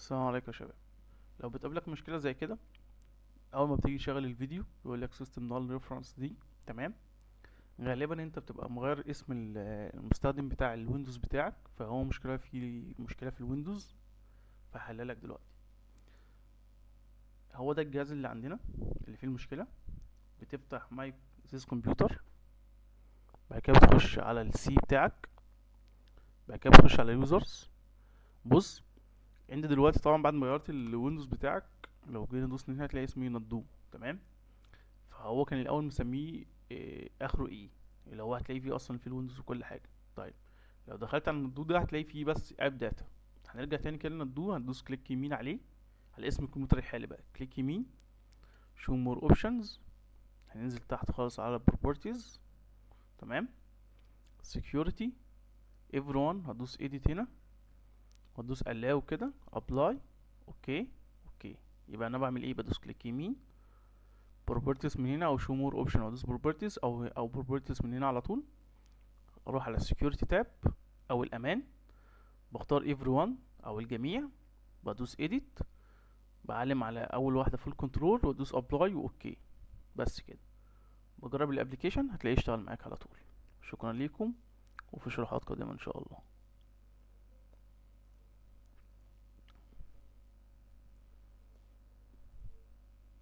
السلام عليكم يا شباب. لو بتقابلك مشكله زي كده، اول ما بتيجي تشغل الفيديو يقول لك سيستم نال ريفرنس دي. تمام. غالبا انت بتبقى مغير اسم المستخدم بتاع الويندوز بتاعك، فهو مشكله في الويندوز، فهحللك دلوقتي. هو ده الجهاز اللي عندنا اللي فيه المشكله. بتفتح ماي سيس كمبيوتر، بعد كده بتخش على السي بتاعك، بعد كده بتخش على يوزرز. بص، انت دلوقتي طبعا بعد ما غيرت الويندوز بتاعك، لو جينا ندوس هنا هتلاقي اسمه ندوم. تمام. فهو كان الاول مسميه اخره ايه، اللي هو هتلاقي فيه اصلا في الويندوز وكل حاجه. طيب، لو دخلت على الندو ده هتلاقي فيه بس اب داتا. هنرجع تاني كده للندو، هندوس كليك يمين عليه، على اسم الكمبيوتر الحالي بقى، كليك يمين، شو مور اوبشنز، هننزل تحت خالص على بروبرتيز. تمام. security everyone، هتدوس edit هنا، وهتدوس allow كده apply. اوكي. اوكي. يبقى انا بعمل ايه؟ بدوس كليك يمين، بروبرتيز من هنا، او شو مور اوبشن، وادوس بروبرتيز، او بروبرتيز من هنا على طول. اروح على السكيورتي تاب او الامان، بختار everyone او الجميع، بدوس edit، بعلم على اول واحده فول كنترول، وادوس ابلاي واوكي. بس كده. بجرب الابليكيشن هتلاقيه اشتغل معاك على طول. شكرا ليكم، وفي شروحات قادمه ان شاء الله.